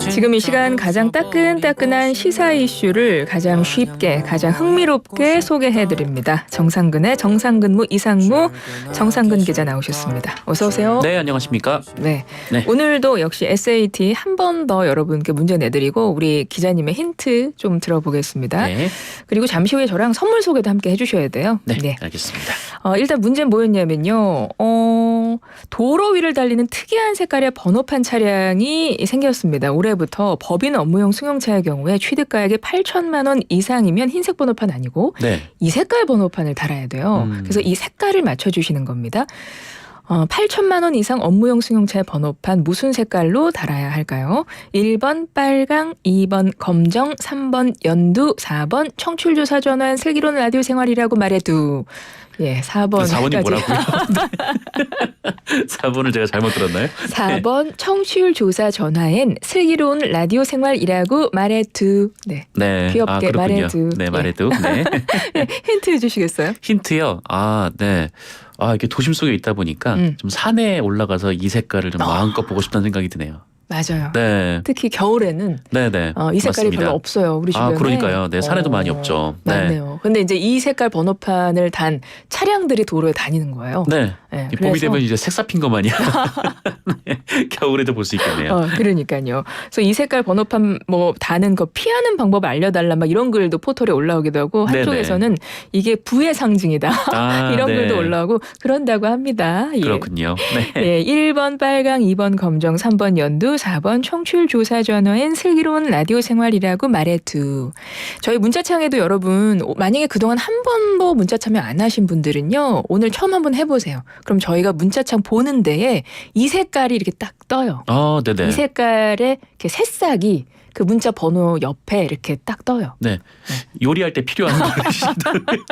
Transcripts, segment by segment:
지금 이 시간 가장 따끈따끈한 시사 이슈를 가장 쉽게, 가장 흥미롭게 소개해드립니다. 정상근의 정상근무 이상무 정상근 기자 나오셨습니다. 어서 오세요. 네, 안녕하십니까? 네. 오늘도 역시 SAT 한 번 더 여러분께 문제 내드리고 우리 기자님의 힌트 좀 들어보겠습니다. 네. 그리고 잠시 후에 저랑 선물 소개도 함께 해주셔야 돼요. 네, 알겠습니다. 일단 문제는 뭐였냐면요. 도로 위를 달리는 특이한 색깔의 번호판 차량이 생겼습니다. 올해부터 법인 업무용 승용차의 경우에 취득가액이 8천만 원 이상이면 흰색 번호판 아니고 이 색깔 번호판을 달아야 돼요. 그래서 이 색깔을 맞춰주시는 겁니다. 8천만 원 이상 업무용 승용차의 번호판 무슨 색깔로 달아야 할까요? 1번 빨강, 2번 검정, 3번 연두, 4번 청취율조사 전환 슬기로운 라디오 생활이라고 말해도. 예, 4번. 4번이 뭐라고요? 4번을 제가 잘못 들었나요? 4번 청취율 조사 전화엔 슬기로운 라디오 생활이라고 말해도. 네. 귀엽게 말해도. 네, 말해도. 네. 힌트 주시겠어요? 힌트요? 네. 이게 도심 속에 있다 보니까 좀 산에 올라가서 이 색깔을 좀 마음껏 보고 싶다는 생각이 드네요. 맞아요. 네. 특히 겨울에는 이 색깔이 맞습니다. 별로 없어요. 우리 주변에. 그러니까요. 네, 산에도 많이 없죠. 맞네요. 근데 이제 이 색깔 번호판을 단 차량들이 도로에 다니는 거예요. 네. 그래서 봄이 되면 이제 색사핀 것만이야. 네, 겨울에도 볼 수 있겠네요. 그러니까요. 그래서 이 색깔 번호판 다는 거 피하는 방법 알려달라 막 이런 글도 포털에 올라오기도 하고 한쪽에서는 이게 부의 상징이다. 이런 글도 올라오고 그런다고 합니다. 그렇군요. 네. 예, 1번 빨강, 2번 검정, 3번 연두, 4번 청취율 조사 전화엔 슬기로운 라디오 생활이라고 말해도. 저희 문자창에도 여러분 만약에 그동안 한 번도 문자 참여 안 하신 분들은요. 오늘 처음 한번 해보세요. 그럼 저희가 문자창 보는 데에 이 색깔이 이렇게 딱 떠요. 네네. 이 색깔의 이렇게 새싹이 그 문자 번호 옆에 이렇게 딱 떠요. 네. 요리할 때 필요한 버릇이더라고요.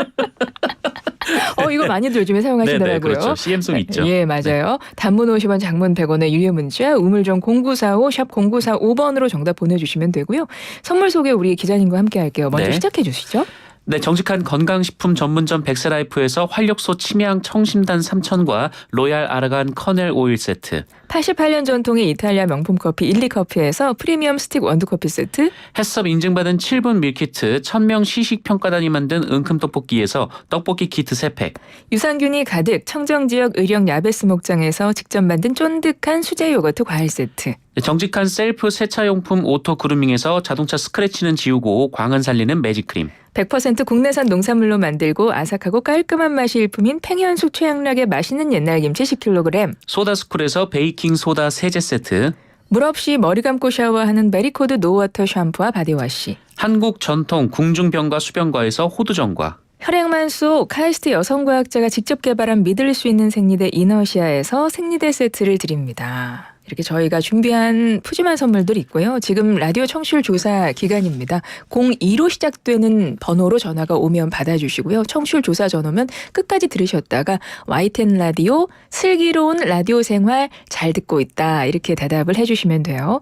이거 많이들 요즘에 사용하시더라고요. 네, 그렇죠. CM송 있죠. 예, 맞아요. 단문 50원, 장문 100원의 유료 문자, 우물정 0945, 샵 0945번으로 정답 보내주시면 되고요. 선물 소개 우리 기자님과 함께 할게요. 먼저 시작해 주시죠. 네, 정직한 건강식품 전문점 백세라이프에서 활력소 침향 청심단 3,000과 로얄 아르간 커넬 오일 세트. 88년 전통의 이탈리아 명품 커피 일리커피에서 프리미엄 스틱 원두커피 세트. 햇섭 인증받은 7분 밀키트 1000명 시식평가단이 만든 은큼 떡볶이에서 떡볶이 키트 3팩. 유산균이 가득 청정지역 의령 야베스 목장에서 직접 만든 쫀득한 수제 요거트 과일 세트. 정직한 셀프 세차용품 오토 그루밍에서 자동차 스크래치는 지우고 광은 살리는 매직크림. 100% 국내산 농산물로 만들고 아삭하고 깔끔한 맛이 일품인 팽현숙 최양락의 맛있는 옛날 김치 10kg. 소다스쿨에서 베이킹 소다 세제 세트. 물 없이 머리 감고 샤워하는 베리코드 노워터 샴푸와 바디워시. 한국 전통 궁중병과 수병과에서 호두정과. 혈액만 속 카이스트 여성과학자가 직접 개발한 믿을 수 있는 생리대 이너시아에서 생리대 세트를 드립니다. 이렇게 저희가 준비한 푸짐한 선물들이 있고요. 지금 라디오 청취율 조사 기간입니다. 02로 시작되는 번호로 전화가 오면 받아주시고요. 청취율 조사 전화면 끝까지 들으셨다가 YTN 라디오 슬기로운 라디오 생활 잘 듣고 있다 이렇게 대답을 해주시면 돼요.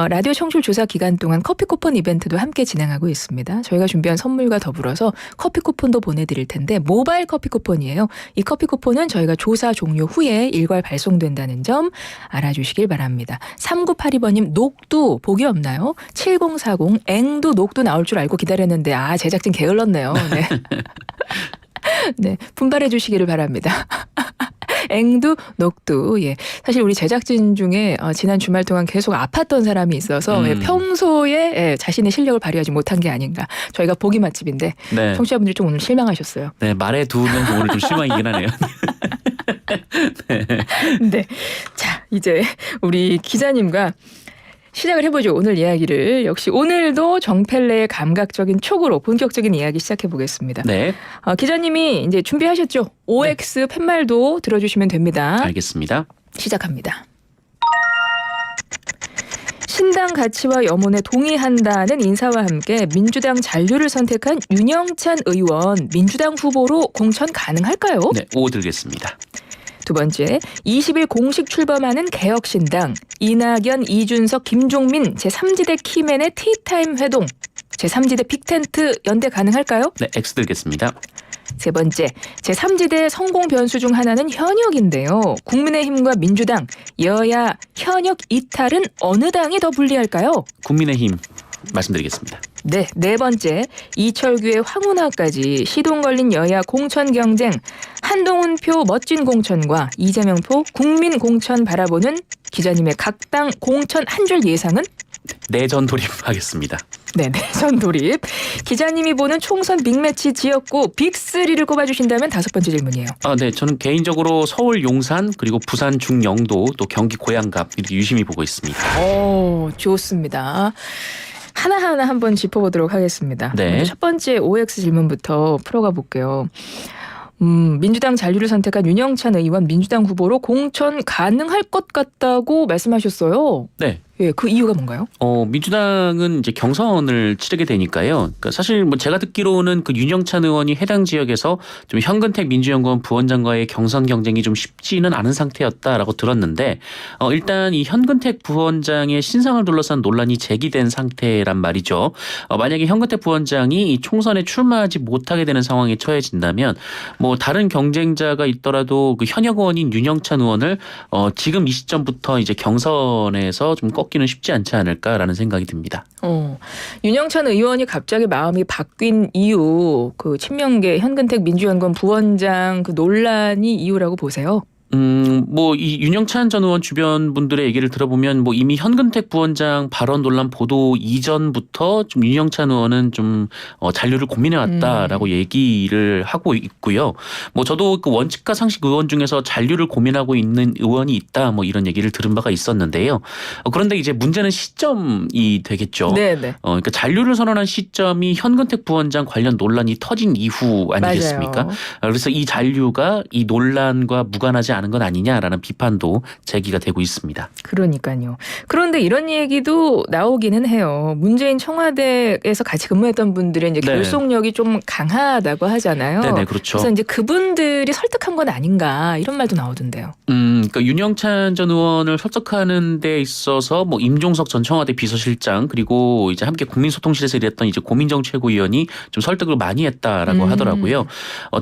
라디오 청취율 조사 기간 동안 커피 쿠폰 이벤트도 함께 진행하고 있습니다. 저희가 준비한 선물과 더불어서 커피 쿠폰도 보내드릴 텐데 모바일 커피 쿠폰이에요. 이 커피 쿠폰은 저희가 조사 종료 후에 일괄 발송된다는 점 알아주시기 바랍니다. 3982번님 녹두 복이 없나요? 7040 앵두 녹두 나올 줄 알고 기다렸는데 제작진 게을렀네요. 네. 네, 분발해 주시기를 바랍니다. 앵두, 녹두. 예. 사실 우리 제작진 중에 지난 주말 동안 계속 아팠던 사람이 있어서 평소에 자신의 실력을 발휘하지 못한 게 아닌가. 저희가 보기 맛집인데 청취자분들이 좀 오늘 실망하셨어요. 네, 말에 두면 오늘 좀 실망이긴 하네요. 네. 자, 이제 우리 기자님과 시작을 해보죠. 오늘 이야기를. 역시 오늘도 정펠레의 감각적인 촉으로 본격적인 이야기 시작해 보겠습니다. 네. 기자님이 이제 준비하셨죠? OX 팻말도 들어주시면 됩니다. 알겠습니다. 시작합니다. 신당 가치와 염원에 동의한다는 인사와 함께 민주당 잔류를 선택한 윤영찬 의원 민주당 후보로 공천 가능할까요? 네, O 들겠습니다. 두 번째, 20일 공식 출범하는 개혁신당 이낙연, 이준석, 김종민 제3지대 키맨의 티타임 회동 제3지대 빅텐트 연대 가능할까요? 네, X 들겠습니다. 세 번째, 제3지대 성공 변수 중 하나는 현역인데요. 국민의힘과 민주당, 여야 현역 이탈은 어느 당이 더 불리할까요? 국민의힘 말씀드리겠습니다. 네, 네 번째, 이철규의 황운하까지 시동 걸린 여야 공천 경쟁, 한동훈표 멋진 공천과 이재명표 국민 공천 바라보는 기자님의 각 당 공천 한 줄 예상은? 내전 돌입하겠습니다. 네, 내전 돌입. 기자님이 보는 총선 빅매치 지역구 빅3를 꼽아주신다면 다섯 번째 질문이에요. 네, 저는 개인적으로 서울 용산 그리고 부산 중영도 또 경기 고양갑 이렇게 유심히 보고 있습니다. 오, 좋습니다. 하나하나 한번 짚어보도록 하겠습니다. 네. 먼저 첫 번째 OX 질문부터 풀어가 볼게요. 민주당 잔류를 선택한 윤영찬 의원 민주당 후보로 공천 가능할 것 같다고 말씀하셨어요. 네. 예, 그 이유가 뭔가요? 민주당은 이제 경선을 치르게 되니까요. 그러니까 사실 뭐 제가 듣기로는 그 윤영찬 의원이 해당 지역에서 좀 현근택 민주연구원 부원장과의 경선 경쟁이 좀 쉽지는 않은 상태였다라고 들었는데, 일단 이 현근택 부원장의 신상을 둘러싼 논란이 제기된 상태란 말이죠. 만약에 현근택 부원장이 이 총선에 출마하지 못하게 되는 상황에 처해진다면, 뭐 다른 경쟁자가 있더라도 그 현역 의원인 윤영찬 의원을 지금 이 시점부터 이제 경선에서 좀 꺾기는 쉽지 않지 않을까라는 생각이 듭니다. 윤영찬 의원이 갑자기 마음이 바뀐 이유, 그 친명계 현근택 민주연구원 부원장 그 논란이 이유라고 보세요? 뭐 이 윤영찬 전 의원 주변 분들의 얘기를 들어보면 뭐 이미 현근택 부원장 발언 논란 보도 이전부터 좀 윤영찬 의원은 좀 잔류를 고민해 왔다라고 얘기를 하고 있고요. 뭐 저도 그 원칙과 상식 의원 중에서 잔류를 고민하고 있는 의원이 있다 뭐 이런 얘기를 들은 바가 있었는데요. 그런데 이제 문제는 시점이 되겠죠. 네네. 그러니까 잔류를 선언한 시점이 현근택 부원장 관련 논란이 터진 이후 아니겠습니까? 맞아요. 그래서 이 잔류가 이 논란과 무관하지 않은 건 아니냐라는 비판도 제기가 되고 있습니다. 그러니까요. 그런데 이런 얘기도 나오기는 해요. 문재인 청와대에서 같이 근무했던 분들의 이제 네. 결속력이 좀 강하다고 하잖아요. 네네, 그렇죠. 그래서 이제 그분들이 설득한 건 아닌가 이런 말도 나오던데요. 그러니까 윤영찬 전 의원을 설득하는 데 있어서 뭐 임종석 전 청와대 비서실장 그리고 이제 함께 국민소통실에서 일했던 이제 고민정 최고위원이 좀 설득을 많이 했다라고 하더라고요.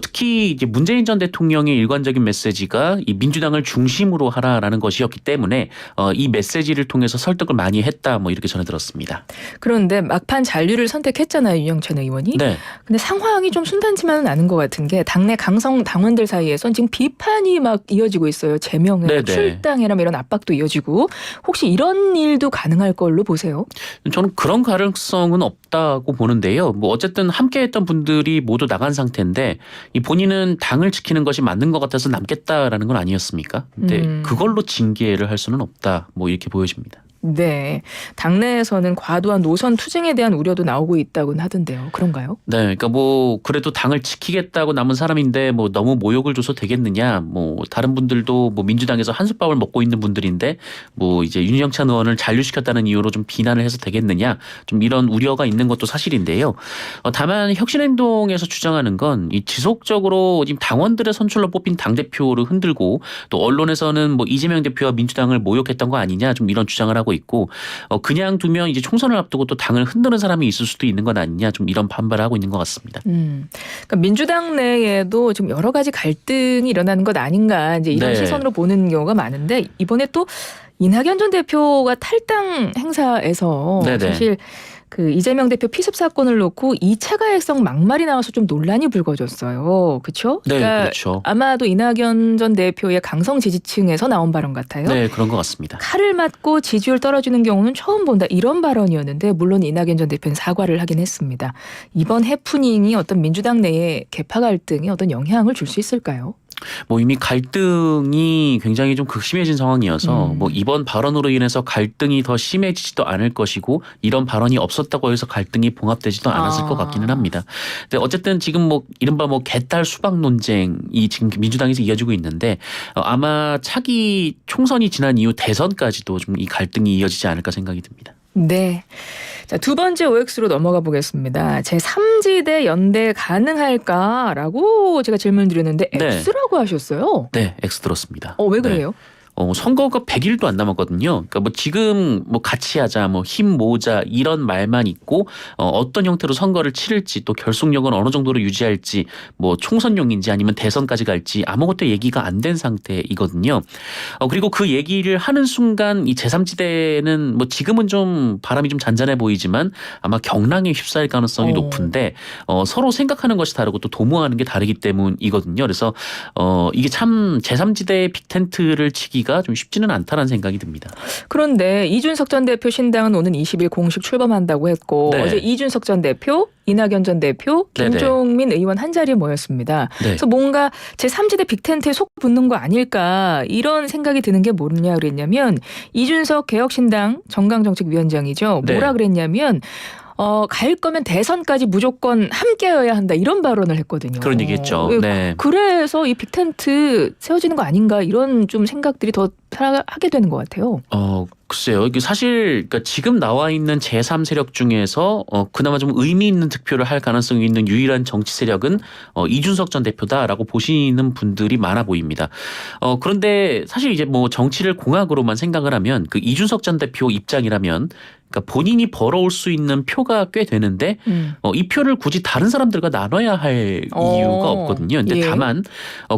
특히 이제 문재인 전 대통령의 일관적인 메시지가 이 민주당을 중심으로 하라라는 것이었기 때문에 이 메시지를 통해서 설득을 많이 했다 뭐 이렇게 전해 들었습니다. 그런데 막판 잔류를 선택했잖아요, 윤영찬 의원이. 네. 근데 상황이 좀 순탄치만은 않은 것 같은 게 당내 강성 당원들 사이에선 지금 비판이 막 이어지고 있어요. 제명해라, 네네. 출당해라 이런 압박도 이어지고 혹시 이런 일도 가능할 걸로 보세요? 저는 그런 가능성은 없다고 보는데요. 뭐 어쨌든 함께했던 분들이 모두 나간 상태인데 이 본인은 당을 지키는 것이 맞는 것 같아서 남겠다라는 건 아니었습니까? 근데 그걸로 징계를 할 수는 없다. 뭐 이렇게 보여집니다. 네. 당내에서는 과도한 노선 투쟁에 대한 우려도 나오고 있다고는 하던데요. 그런가요? 네, 그러니까 뭐 그래도 당을 지키겠다고 남은 사람인데 뭐 너무 모욕을 줘서 되겠느냐? 뭐 다른 분들도 뭐 민주당에서 한솥밥을 먹고 있는 분들인데 뭐 이제 윤영찬 의원을 잔류시켰다는 이유로 좀 비난을 해서 되겠느냐? 좀 이런 우려가 있는 것도 사실인데요. 다만 혁신행동에서 주장하는 건 이 지속적으로 지금 당원들의 선출로 뽑힌 당 대표를 흔들고 또 언론에서는 뭐 이재명 대표와 민주당을 모욕했던 거 아니냐? 좀 이런 주장을 하고 있고 그냥 두면 이제 총선을 앞두고 또 당을 흔드는 사람이 있을 수도 있는 건 아니냐 좀 이런 반발을 하고 있는 것 같습니다. 그러니까 민주당 내에도 좀 여러 가지 갈등이 일어나는 것 아닌가 이제 이런 네. 시선으로 보는 경우가 많은데 이번에 또 이낙연 전 대표가 탈당 행사에서 네네. 사실 그 이재명 대표 피습 사건을 놓고 2차 가해성 막말이 나와서 좀 논란이 불거졌어요. 그렇죠? 네, 그렇죠. 아마도 이낙연 전 대표의 강성 지지층에서 나온 발언 같아요. 네, 그런 것 같습니다. 칼을 맞고 지지율 떨어지는 경우는 처음 본다 이런 발언이었는데 물론 이낙연 전 대표는 사과를 하긴 했습니다. 이번 해프닝이 어떤 민주당 내의 계파 갈등에 어떤 영향을 줄 수 있을까요? 뭐 이미 갈등이 굉장히 좀 극심해진 상황이어서 뭐 이번 발언으로 인해서 갈등이 더 심해지지도 않을 것이고 이런 발언이 없었다고 해서 갈등이 봉합되지도 않았을 것 같기는 합니다. 근데 어쨌든 지금 뭐 이른바 뭐 개딸 수박 논쟁이 지금 민주당에서 이어지고 있는데 아마 차기 총선이 지난 이후 대선까지도 좀 이 갈등이 이어지지 않을까 생각이 듭니다. 네. 자, 두 번째 OX로 넘어가 보겠습니다. 제3지대 연대 가능할까라고 제가 질문 드렸는데 네. X라고 하셨어요. 네, X 들었습니다. 왜 그래요? 선거가 100일도 안 남았거든요. 그러니까 뭐 지금 뭐 같이 하자, 뭐 힘 모으자 이런 말만 있고 어떤 형태로 선거를 치를지 또 결속력은 어느 정도로 유지할지 뭐 총선용인지 아니면 대선까지 갈지 아무것도 얘기가 안 된 상태이거든요. 그리고 그 얘기를 하는 순간 이 제3지대는 뭐 지금은 좀 바람이 좀 잔잔해 보이지만 아마 경랑에 휩싸일 가능성이 높은데 서로 생각하는 것이 다르고 또 도모하는 게 다르기 때문이거든요. 그래서 이게 참 제3지대의 빅텐트를 치기가 좀 쉽지는 않다는 생각이 듭니다. 그런데 이준석 전 대표 신당은 오는 20일 공식 출범한다고 했고 네. 어제 이준석 전 대표, 이낙연 전 대표, 네네. 김종민 의원 한 자리에 모였습니다. 네. 그래서 뭔가 제3지대 빅텐트에 속 붙는 거 아닐까 이런 생각이 드는 게 뭐냐 그랬냐면 이준석 개혁신당 정강정책위원장이죠. 뭐라 네. 그랬냐면 갈 거면 대선까지 무조건 함께여야 한다 이런 발언을 했거든요. 그런 얘기했죠. 네. 그래서 이 빅텐트 세워지는 거 아닌가 이런 좀 생각들이 더 하게 되는 것 같아요. 글쎄요. 이게 사실 그러니까 지금 나와 있는 제3 세력 중에서 그나마 좀 의미 있는 득표를 할 가능성이 있는 유일한 정치 세력은 이준석 전 대표다라고 보시는 분들이 많아 보입니다. 그런데 사실 이제 뭐 정치를 공학으로만 생각을 하면 그 이준석 전 대표 입장이라면 그러니까 본인이 벌어올 수 있는 표가 꽤 되는데 이 표를 굳이 다른 사람들과 나눠야 할 이유가 없거든요. 근데 예. 다만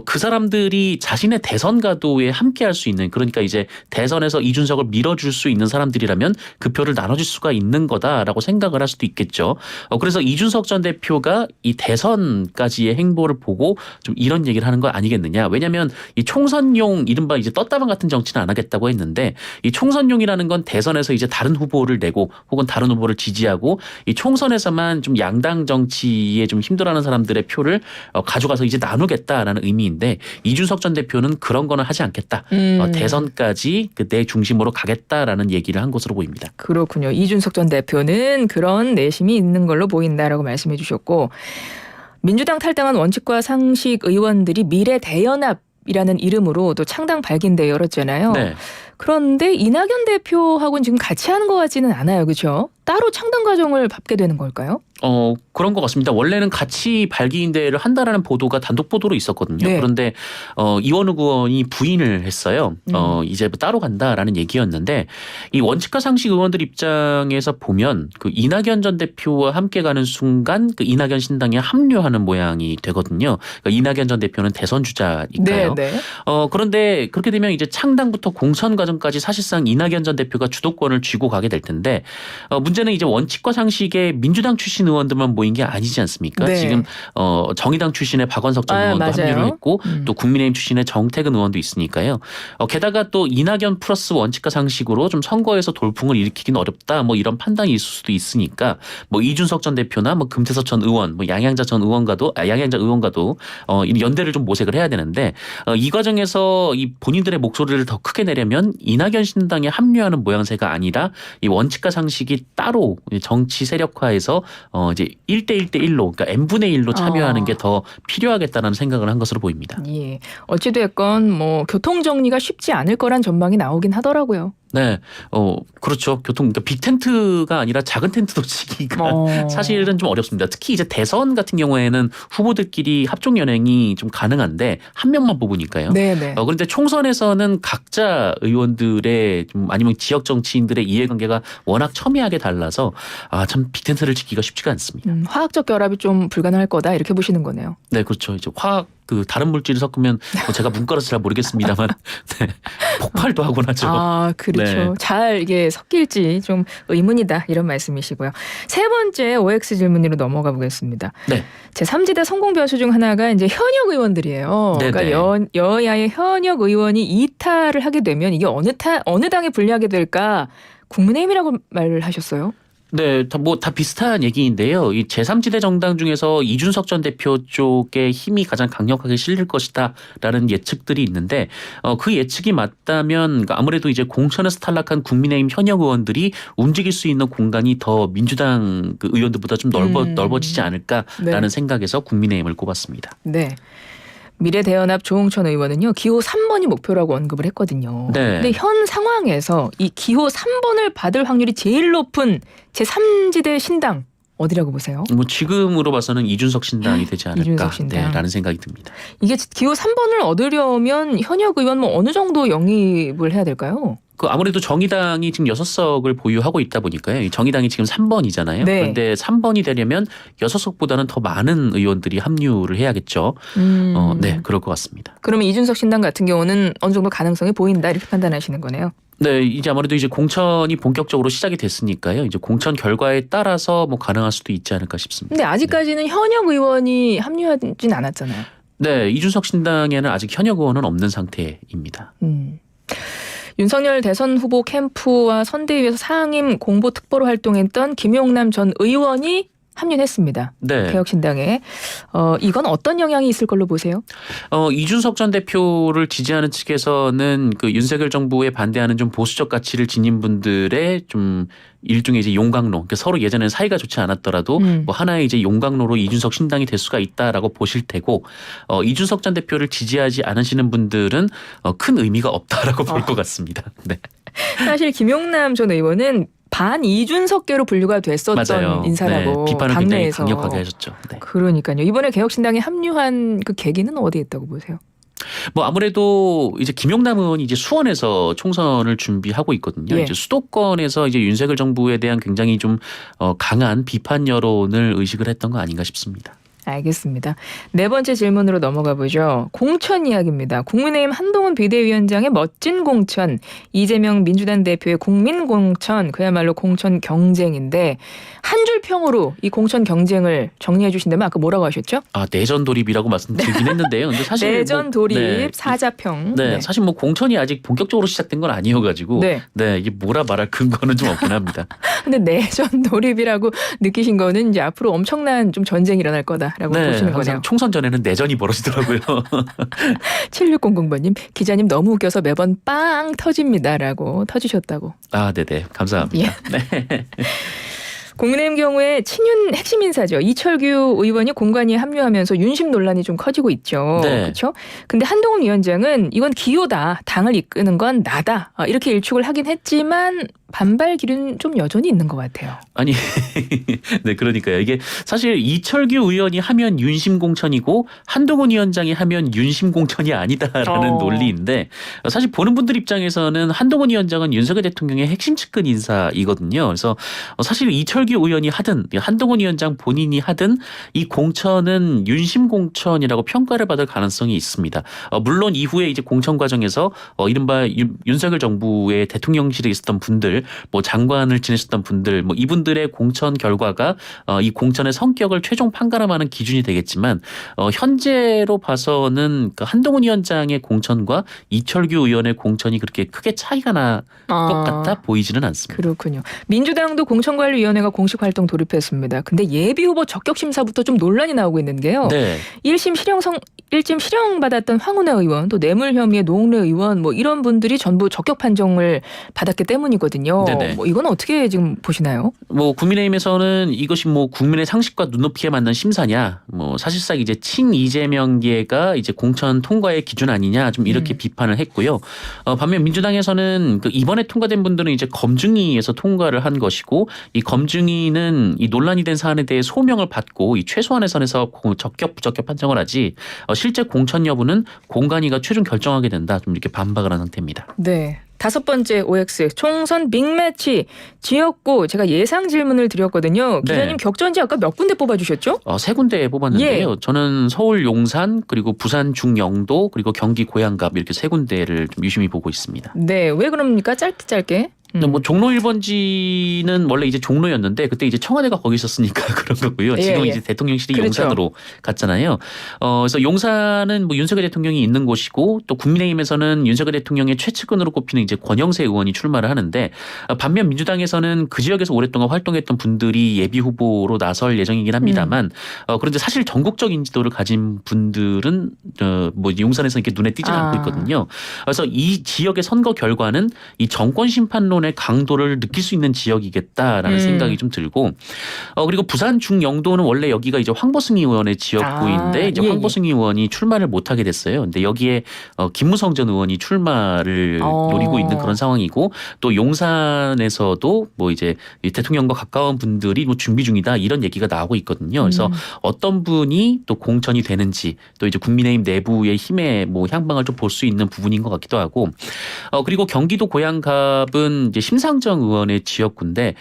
그 사람들이 자신의 대선 가도에 함께할 수 있는 그러니까 이제 대선에서 이준석을 밀어줄 수 있는 사람들이라면 그 표를 나눠줄 수가 있는 거다라고 생각을 할 수도 있겠죠. 그래서 이준석 전 대표가 이 대선까지의 행보를 보고 좀 이런 얘기를 하는 거 아니겠느냐. 왜냐하면 이 총선용 이른바 이제 떴다방 같은 정치는 안 하겠다고 했는데 이 총선용이라는 건 대선에서 이제 다른 후보를 내고 혹은 다른 후보를 지지하고 이 총선에서만 좀 양당 정치에 좀 힘들어하는 사람들의 표를 가져가서 이제 나누겠다라는 의미인데 이준석 전 대표는 그런 거는 하지 않겠다. 대선까지 내 중심으로 가겠다라는 얘기를 한 것으로 보입니다. 그렇군요. 이준석 전 대표는 그런 내심이 있는 걸로 보인다라고 말씀해 주셨고 민주당 탈당한 원칙과 상식 의원들이 미래 대연합이라는 이름으로 또 창당 발기인대 열었잖아요. 네. 그런데 이낙연 대표하고는 지금 같이 하는 것 같지는 않아요. 그렇죠? 따로 창당 과정을 밟게 되는 걸까요? 그런 것 같습니다. 원래는 같이 발기인대를 한다라는 보도가 단독 보도로 있었거든요. 네. 그런데 이원욱 의원이 부인을 했어요. 이제 따로 간다라는 얘기였는데 이 원칙과 상식 의원들 입장에서 보면 그 이낙연 전 대표와 함께 가는 순간 그 이낙연 신당에 합류하는 모양이 되거든요. 그러니까 이낙연 전 대표는 대선 주자니까요. 네. 그런데 그렇게 되면 이제 창당부터 공천 과정까지 사실상 이낙연 전 대표가 주도권을 쥐고 가게 될 텐데 문제는 이제 원칙과 상식의 민주당 출신 의원들만 모인 게 아니지 않습니까? 네. 지금 정의당 출신의 박원석 전 의원도 맞아요. 합류를 했고 또 국민의힘 출신의 정태근 의원도 있으니까요. 게다가 또 이낙연 플러스 원칙과 상식으로 좀 선거에서 돌풍을 일으키기는 어렵다. 뭐 이런 판단이 있을 수도 있으니까 뭐 이준석 전 대표나 뭐 금태섭 전 의원, 뭐 양양자 의원과도 이 연대를 좀 모색을 해야 되는데 이 과정에서 이 본인들의 목소리를 더 크게 내려면 이낙연 신당에 합류하는 모양새가 아니라 이 원칙과 상식이 따로 정치 세력화해서 이제 1대1대1로 그러니까 n분의 1로 참여하는 게 더 필요하겠다는 생각을 한 것으로 보입니다. 예. 어찌됐건 뭐 교통 정리가 쉽지 않을 거란 전망이 나오긴 하더라고요. 네, 그렇죠. 그러니까 빅텐트가 아니라 작은 텐트도 치기가 사실은 좀 어렵습니다. 특히 이제 대선 같은 경우에는 후보들끼리 합종 연행이 좀 가능한데 한 명만 뽑으니까요. 네네. 그런데 총선에서는 각자 의원들의 좀 아니면 지역 정치인들의 이해관계가 워낙 첨예하게 달라서 참 빅텐트를 치기가 쉽지가 않습니다. 화학적 결합이 좀 불가능할 거다 이렇게 보시는 거네요. 네, 그렇죠. 이제 다른 물질을 섞으면 제가 문과라서 잘 모르겠습니다만 네, 폭발도 하곤 하죠. 그렇죠. 네. 잘 이게 섞일지 좀 의문이다 이런 말씀이시고요. 세 번째 OX 질문으로 넘어가 보겠습니다. 네. 제3지대 성공 변수 중 하나가 이제 현역 의원들이에요. 네네. 그러니까 여야의 현역 의원이 이탈을 하게 되면 이게 어느 당에 불리하게 될까? 국민의힘이라고 말을 하셨어요. 네, 다 비슷한 얘기인데요. 이 제3지대 정당 중에서 이준석 전 대표 쪽의 힘이 가장 강력하게 실릴 것이다라는 예측들이 있는데 그 예측이 맞다면 그러니까 아무래도 이제 공천에서 탈락한 국민의힘 현역 의원들이 움직일 수 있는 공간이 더 민주당 그 의원들보다 좀 넓어지지 않을까라는 생각에서 국민의힘을 꼽았습니다. 네. 미래대연합 조홍천 의원은요. 기호 3번이 목표라고 언급을 했거든요. 네. 근데 현 상황에서 이 기호 3번을 받을 확률이 제일 높은 제3지대 신당 어디라고 보세요? 뭐 지금으로 봐서는 이준석 신당이 되지 이준석 신당. 않을까라는 생각이 듭니다. 이게 기호 3번을 얻으려면 현역 의원 뭐 어느 정도 영입을 해야 될까요? 그 아무래도 정의당이 지금 6석을 보유하고 있다 보니까요. 이 정의당이 지금 3번이잖아요. 네. 그런데 3번이 되려면 6석보다는 더 많은 의원들이 합류를 해야겠죠. 네, 그럴 것 같습니다. 그러면 이준석 신당 같은 경우는 어느 정도 가능성이 보인다 이렇게 판단하시는 거네요. 네, 이제 아무래도 이제 공천이 본격적으로 시작이 됐으니까요. 이제 공천 결과에 따라서 뭐 가능할 수도 있지 않을까 싶습니다. 근데 아직까지는 현역 의원이 합류하진 않았잖아요. 네, 이준석 신당에는 아직 현역 의원은 없는 상태입니다. 윤석열 대선 후보 캠프와 선대위에서 상임 공보 특보로 활동했던 김용남 전 의원이 합류했습니다. 네. 개혁신당에. 이건 어떤 영향이 있을 걸로 보세요? 이준석 전 대표를 지지하는 측에서는 그 윤석열 정부에 반대하는 좀 보수적 가치를 지닌 분들의 좀 일종의 이제 용광로, 그러니까 서로 예전에는 사이가 좋지 않았더라도 뭐 하나의 이제 용광로로 이준석 신당이 될 수가 있다라고 보실 테고, 이준석 전 대표를 지지하지 않으시는 분들은 큰 의미가 없다라고 볼 것 같습니다. 네. 사실 김용남 전 의원은 반 이준석계로 분류가 됐었던 맞아요. 인사라고 네, 비판을 굉장히 당내에서. 강력하게 하셨죠. 네. 그러니까요. 이번에 개혁신당에 합류한 그 계기는 어디에 있다고 보세요? 뭐 아무래도 이제 김용남 의원이 이제 수원에서 총선을 준비하고 있거든요. 예. 이제 수도권에서 이제 윤석열 정부에 대한 굉장히 좀 강한 비판 여론을 의식을 했던 거 아닌가 싶습니다. 알겠습니다. 네 번째 질문으로 넘어가 보죠. 공천 이야기입니다. 국민의힘 한동훈 비대위원장의 멋진 공천, 이재명 민주당 대표의 국민 공천, 그야말로 공천 경쟁인데 한 줄 평으로 이 공천 경쟁을 정리해 주신다면 아까 뭐라고 하셨죠? 내전 돌입이라고 말씀드리긴 했는데요. 근데 사실 내전 돌입, 네. 사자평. 네, 사실 뭐 공천이 아직 본격적으로 시작된 건 아니어가지고 네. 이게 뭐라 말할 근거는 좀 없긴 합니다. 근데 내전 돌입이라고 느끼신 거는 이제 앞으로 엄청난 좀 전쟁이 일어날 거다라고 보시는 거네요. 항상 총선 전에는 내전이 벌어지더라고요. 7600번님, 기자님 너무 웃겨서 매번 빵 터집니다라고 터주셨다고. 네네. 감사합니다. 네. 국민의힘 경우에 친윤 핵심 인사죠. 이철규 의원이 공관위에 합류하면서 윤심 논란이 좀 커지고 있죠. 네. 그렇죠? 근데 한동훈 위원장은 이건 기호다. 당을 이끄는 건 나다. 이렇게 일축을 하긴 했지만 반발 기류는 좀 여전히 있는 것 같아요. 아니, 네, 그러니까요. 이게 사실 이철규 의원이 하면 윤심 공천이고 한동훈 위원장이 하면 윤심 공천이 아니다라는 논리인데, 사실 보는 분들 입장에서는 한동훈 위원장은 윤석열 대통령의 핵심 측근 인사이거든요. 그래서 사실 이철규 의원이 하든 한동훈 위원장 본인이 하든 이 공천은 윤심 공천이라고 평가를 받을 가능성이 있습니다. 물론 이후에 이제 공천 과정에서 이른바 윤석열 정부의 대통령실에 있었던 분들, 뭐 장관을 지내셨던 분들, 뭐 이분들의 공천 결과가 이 공천의 성격을 최종 판가름하는 기준이 되겠지만, 현재로 봐서는 그 한동훈 위원장의 공천과 이철규 의원의 공천이 그렇게 크게 차이가 날 것 같아 보이지는 않습니다. 그렇군요. 민주당도 공천관리위원회가 공식 활동 돌입했습니다. 근데 예비 후보 적격 심사부터 좀 논란이 나오고 있는 게요. 네. 1심 실형 받았던 황운하 의원, 또 뇌물 혐의의 노웅래 의원, 뭐 이런 분들이 전부 적격 판정을 받았기 때문이거든요. 네네. 뭐 이건 어떻게 지금 보시나요? 뭐 국민의힘에서는 이것이 뭐 국민의 상식과 눈높이에 맞는 심사냐, 뭐 사실상 이제 친 이재명계가 이제 공천 통과의 기준 아니냐, 좀 이렇게 비판을 했고요. 반면 민주당에서는 그 이번에 통과된 분들은 이제 검증위에서 통과를 한 것이고, 이 검증위는 이 논란이 된 사안에 대해 소명을 받고 이 최소한의 선에서 적격 부적격 판정을 하지, 실제 공천 여부는 공관위가 최종 결정하게 된다, 좀 이렇게 반박을 한 상태입니다. 네. 다섯 번째 OX 총선 빅매치 지역구 제가 예상 질문을 드렸거든요. 기자님 네. 격전지 아까 몇 군데 뽑아주셨죠? 세 군데 뽑았는데요. 저는 서울 용산, 그리고 부산 중영도, 그리고 경기 고양갑, 이렇게 세 군데를 좀 유심히 보고 있습니다. 네. 왜 그럽니까? 짧게. 뭐 종로 1번지는 원래 이제 종로였는데 그때 이제 청와대가 거기 있었으니까 그런 거고요. 지금 이제 대통령실이 그렇죠. 용산으로 갔잖아요. 그래서 용산은 뭐 윤석열 대통령이 있는 곳이고, 또 국민의힘에서는 윤석열 대통령의 최측근으로 꼽히는 이제 권영세 의원이 출마를 하는데, 반면 민주당에서는 그 지역에서 오랫동안 활동했던 분들이 예비 후보로 나설 예정이긴 합니다만, 그런데 사실 전국적 인지도를 가진 분들은 뭐 용산에서 이렇게 눈에 띄지 않고 있거든요. 그래서 이 지역의 선거 결과는 이 정권 심판론 토론의 강도를 느낄 수 있는 지역이겠다라는 생각이 좀 들고 그리고 부산 중영도는 원래 여기가 이제 황보승 의원의 지역구인데 이제 예, 황보승 의원이 출마를 못하게 됐어요. 근데 여기에 김무성 전 의원이 출마를 노리고 있는 그런 상황이고 또 용산에서도 뭐 이제 대통령과 가까운 분들이 뭐 준비 중이다 이런 얘기가 나오고 있거든요. 그래서 어떤 분이 또 공천이 되는지 또 이제 국민의힘 내부의 힘의 뭐 향방을 좀 볼 수 있는 부분인 것 같기도 하고 그리고 경기도 고양갑은 이제 심상정 의원의 지역구인데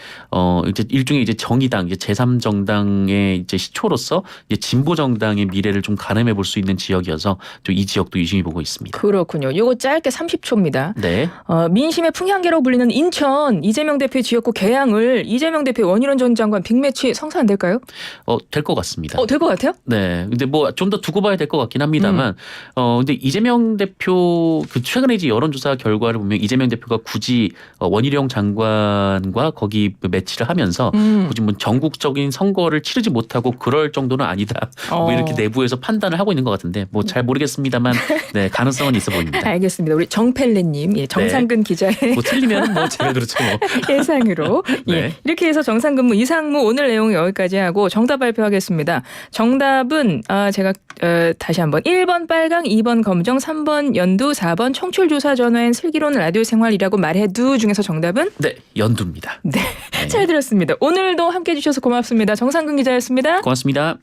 이제 일종의 이제 정의당 이제 제3정당의 이제 시초로서 이제 진보 정당의 미래를 좀 가늠해 볼 수 있는 지역이어서 좀 이 지역도 유심히 보고 있습니다. 그렇군요. 요거 짧게 30초입니다. 네. 민심의 풍향계라고 불리는 인천 이재명 대표의 지역구 계양을 이재명 대표 원희룡 전 장관 빅매치 성사 안 될까요? 될 것 같습니다. 될 것 같아요? 네. 근데 뭐 좀 더 두고 봐야 될 것 같긴 합니다만, 근데 이재명 대표 그 최근에 이제 여론조사 결과를 보면 이재명 대표가 굳이 원희룡 장관과 거기 매치를 하면서 굳이 뭐 전국적인 선거를 치르지 못하고 그럴 정도는 아니다. 뭐 이렇게 내부에서 판단을 하고 있는 것 같은데 뭐 잘 모르겠습니다만, 네 가능성은 있어 보입니다. 알겠습니다. 우리 정펠레님, 정상근 기자의 뭐 틀리면 뭐 제가 그렇죠. 뭐. 예상으로 네. 이렇게 해서 정상근무 이상무 오늘 내용 여기까지 하고 정답 발표하겠습니다. 정답은 제가 다시 한번 1번 빨강, 2번 검정, 3번 연두, 4번 청출조사 전화엔 슬기로운 라디오 생활이라고 말해두 중에서 정답은? 네, 연두입니다. 네, 잘 들었습니다. 오늘도 함께해 주셔서 고맙습니다. 정상근 기자였습니다. 고맙습니다.